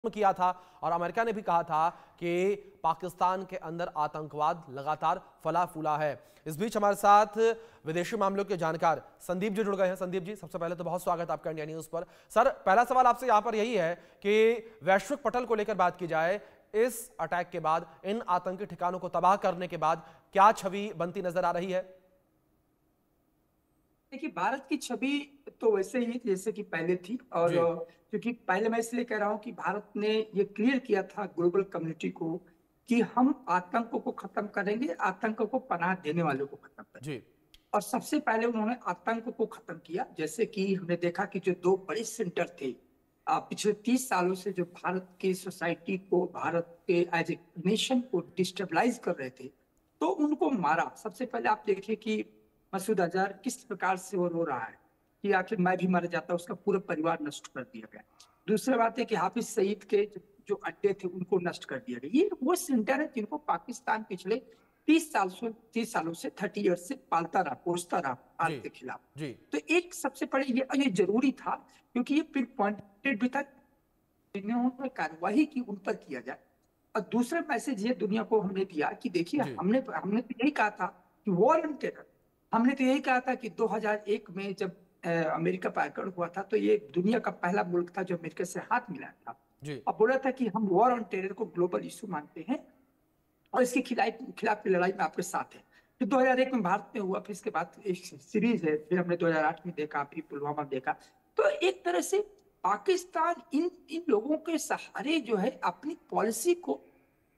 किया था और अमेरिका ने भी कहा था कि पाकिस्तान के अंदर आतंकवाद लगातार फला फूला है। इस बीच हमारे साथ विदेशी मामलों के जानकार संदीप जी जुड़ गए हैं। संदीप जी, सबसे पहले तो बहुत स्वागत आपका इंडिया न्यूज पर। सर, पहला सवाल आपसे यहां पर यही है कि वैश्विक पटल को लेकर बात की जाए, इस अटैक के बाद, इन आतंकी ठिकानों को तबाह करने के बाद क्या छवि बनती नजर आ रही है? देखिए, भारत की छवि तो वैसे ही जैसे कि पहले थी। और जी क्योंकि पहले मैं इसलिए कह रहा हूं कि भारत ने ये क्लियर किया था ग्लोबल कम्युनिटी को कि हम आतंक को खत्म करेंगे, आतंक को पनाह देने वालों को खत्म करेंगे। जी और सबसे पहले उन्होंने आतंक को खत्म किया। जैसे कि हमने देखा कि जो दो बड़े सेंटर थे पिछले 30 सालों से, जो भारत की सोसाइटी को, भारत के एज ए नेशन को डिस्टेबलाइज कर रहे थे, तो उनको मारा। सबसे पहले आप देखिए कि मसूद अजहर किस प्रकार से वो रो रहा है कि आखिर मैं भी मर जाता, उसका पूरा परिवार नष्ट कर दिया गया। दूसरी बात है कि हाफिज सईद के जो अड्डे थे उनको नष्ट कर दिया गया। ये वो सेंटर है जिनको पाकिस्तान पिछले 30 सालों से 30 ईयर से पालता रहा, पोसता रहा जी भारत के खिलाफ। जी तो एक सबसे पहले ये जरूरी था, क्योंकि ये पिन पॉइंटेड भी था, जिन्होंने कार्रवाई की उन पर किया जाए। और दूसरा मैसेज ये दुनिया को हमने दिया कि देखिए, जी हमने हमने तो यही कहा था कि वॉर ऑन टेरर। हमने तो यही कहा था कि 2001 में जब अमेरिका पर आक्रमण हुआ था, तो ये दुनिया का पहला मुल्क था जो अमेरिका से हाथ मिलाया था जी और बोला था कि हम वॉर ऑन टेरर को ग्लोबल इशू मानते हैं और इसके खिलाफ की लड़ाई में आपके साथ है। फिर 2001 में भारत में हुआ, फिर इसके बाद एक सीरीज है, फिर हमने 2008 में देखा, फिर पुलवामा देखा। तो एक तरह से पाकिस्तान इन इन लोगों के सहारे जो है अपनी पॉलिसी को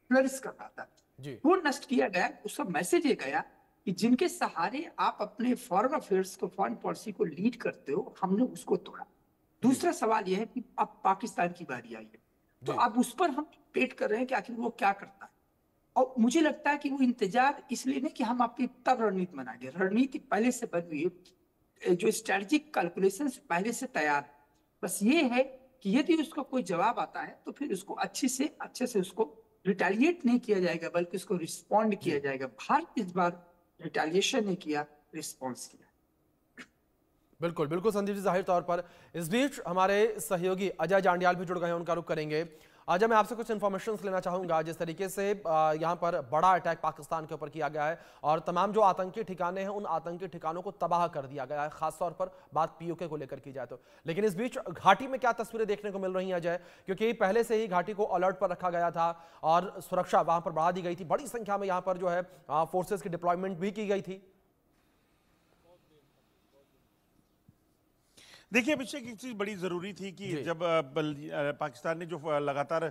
फ्लरिश कर रहा था। जी वो नष्ट किया गया। उसका मैसेज ये गया कि जिनके सहारे आप अपने फॉरेन अफेयर्स को, फॉरेन पॉलिसी को लीड करते हो, हमने उसको तोड़ा। जी दूसरा सवाल यह है कि अब पाकिस्तान की बारी आई है, तो जी अब उस पर हम वेट कर रहे हैं कि आखिर वो क्या करता है। और मुझे लगता है कि वो इंतजार इसलिए नहीं कि हम अपनी तब रणनीति बनाएंगे, रणनीति पहले से बनी हुई है, जो स्ट्रेटेजिक कैलकुलेशन पहले से तैयार है। बस ये है कि यदि उसका कोई जवाब आता है तो फिर उसको अच्छे से उसको रिटेलिएट नहीं किया जाएगा, बल्कि उसको रिस्पॉन्ड किया जी जाएगा। भारत इस बार रिटेलिएशन नहीं किया, रिस्पॉन्स किया। बिल्कुल बिल्कुल संदीप जी, जाहिर तौर पर। इस बीच हमारे सहयोगी अजय जांडियाल भी जुड़ गए हैं, उनका रुख करेंगे। अजय, मैं आपसे कुछ इन्फॉर्मेशन लेना चाहूंगा। जिस तरीके से यहाँ पर बड़ा अटैक पाकिस्तान के ऊपर किया गया है और तमाम जो आतंकी ठिकाने हैं, उन आतंकी ठिकानों को तबाह कर दिया गया है, खासतौर पर बात पीओके को लेकर की जाए तो। लेकिन इस बीच घाटी में क्या तस्वीरें देखने को मिल रही हैं अजय? क्योंकि पहले से ही घाटी को अलर्ट पर रखा गया था और सुरक्षा वहां पर बढ़ा दी गई थी, बड़ी संख्या में यहाँ पर जो है फोर्सेस की डिप्लॉयमेंट भी की गई थी। देखिए अभिषेक, एक चीज़ बड़ी ज़रूरी थी कि जी जब पाकिस्तान ने जो लगातार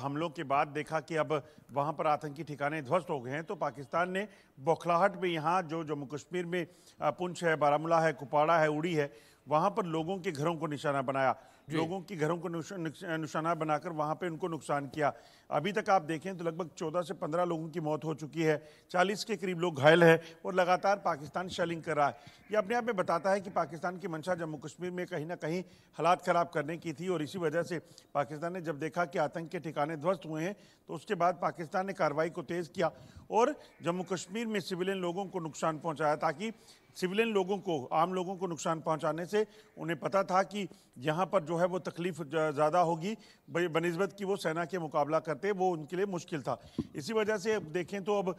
हमलों के बाद देखा कि अब वहाँ पर आतंकी ठिकाने ध्वस्त हो गए हैं, तो पाकिस्तान ने बौखलाहट में यहाँ जो जम्मू कश्मीर में पुंछ है, बारामूला है, कुपवाड़ा है, उड़ी है, वहाँ पर लोगों के घरों को निशाना बनाया, लोगों की घरों को निशाना बनाकर वहाँ पे उनको नुकसान किया। अभी तक आप देखें तो लगभग 14 से 15 लोगों की मौत हो चुकी है, 40 के करीब लोग घायल हैं और लगातार पाकिस्तान शेलिंग कर रहा है। ये अपने आप में बताता है कि पाकिस्तान की मंशा जम्मू कश्मीर में कहीं ना कहीं हालात ख़राब करने की थी और इसी वजह से पाकिस्तान ने जब देखा कि आतंक के ठिकाने ध्वस्त हुए हैं, तो उसके बाद पाकिस्तान ने कार्रवाई को तेज़ किया और जम्मू कश्मीर में सिविलियन लोगों को नुकसान पहुँचाया, ताकि सिविलियन लोगों को, आम लोगों को नुकसान पहुंचाने से उन्हें पता था कि यहाँ पर जो है वो तकलीफ ज़्यादा होगी बनिस्बत कि वो सेना के मुकाबला करते, वो उनके लिए मुश्किल था। इसी वजह से अब देखें तो अब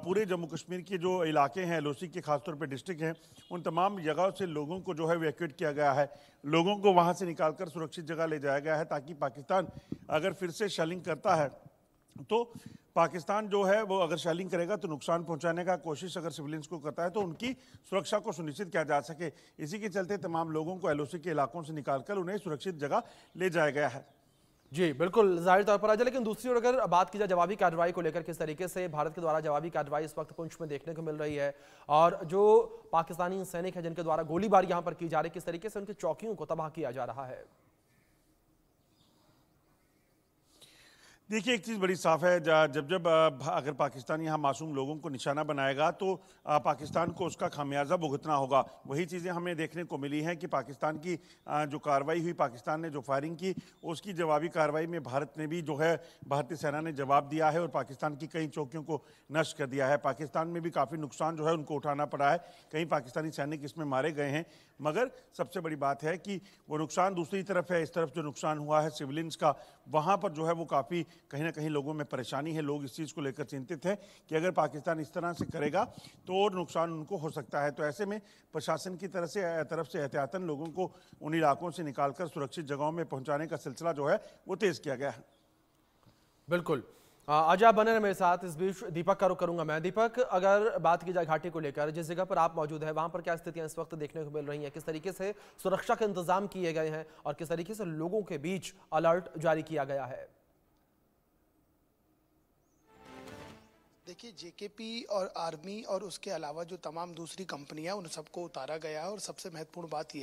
पूरे जम्मू कश्मीर के जो इलाके हैं, एलओसी के खासतौर पर डिस्ट्रिक्ट हैं, उन तमाम जगहों से लोगों को जो है इवैक्यूएट किया गया है, लोगों को वहाँ से निकालकर सुरक्षित जगह ले जाया गया है, ताकि पाकिस्तान अगर फिर से शेलिंग करता है तो पाकिस्तान जो है वो अगर शेलिंग करेगा तो नुकसान पहुंचाने का कोशिश अगर सिविलियंस को करता है तो उनकी सुरक्षा को सुनिश्चित किया जा सके। इसी के चलते तमाम लोगों को एलओसी के इलाकों से निकालकर उन्हें सुरक्षित जगह ले जाया गया है। जी बिल्कुल, जाहिर तौर पर आ जाए। लेकिन दूसरी ओर अगर बात की जाए जवाबी कार्रवाई को लेकर, किस तरीके से भारत के द्वारा जवाबी कार्रवाई इस वक्त पुंछ में देखने को मिल रही है और जो पाकिस्तानी सैनिक है जिनके द्वारा गोलीबारी यहां पर की जा रही है, किस तरीके से उनकी चौकियों को तबाह किया जा रहा है? देखिए एक चीज़ बड़ी साफ है, जब जब अगर पाकिस्तान यहाँ मासूम लोगों को निशाना बनाएगा तो पाकिस्तान को उसका खामियाजा भुगतना होगा। वही चीज़ें हमें देखने को मिली हैं कि पाकिस्तान की जो कार्रवाई हुई, पाकिस्तान ने जो फायरिंग की, उसकी जवाबी कार्रवाई में भारत ने भी जो है, भारतीय सेना ने जवाब दिया है और पाकिस्तान की कई चौकियों को नष्ट कर दिया है। पाकिस्तान में भी काफ़ी नुकसान जो है उनको उठाना पड़ा है, कई पाकिस्तानी सैनिक इसमें मारे गए हैं। मगर सबसे बड़ी बात है कि वो नुकसान दूसरी तरफ है, इस तरफ जो नुकसान हुआ है सिविलियंस का, वहाँ पर जो है वो काफ़ी कहीं ना कहीं लोगों में परेशानी है। लोग इस चीज़ को लेकर चिंतित हैं कि अगर पाकिस्तान इस तरह से करेगा तो और नुकसान उनको हो सकता है। तो ऐसे में प्रशासन की तरफ से एहतियातन लोगों को उन इलाकों से निकालकर सुरक्षित जगहों में पहुँचाने का सिलसिला जो है वो तेज़ किया गया है। बिल्कुल। आज आप बने रहे मेरे साथ। इस बीच दीपक का रुख करूंगा मैं। दीपक, अगर बात की जाए घाटी को लेकर, जिस जगह पर आप मौजूद हैं वहां पर क्या स्थितियां इस वक्त देखने को मिल रही हैं? किस तरीके से सुरक्षा के इंतजाम किए गए हैं और किस तरीके से लोगों के बीच अलर्ट जारी किया गया है? देखिए, जेकेपी और आर्मी और उसके अलावा जो तमाम दूसरी कंपनियां उन सबको उतारा गया है और सबसे महत्वपूर्ण बात यह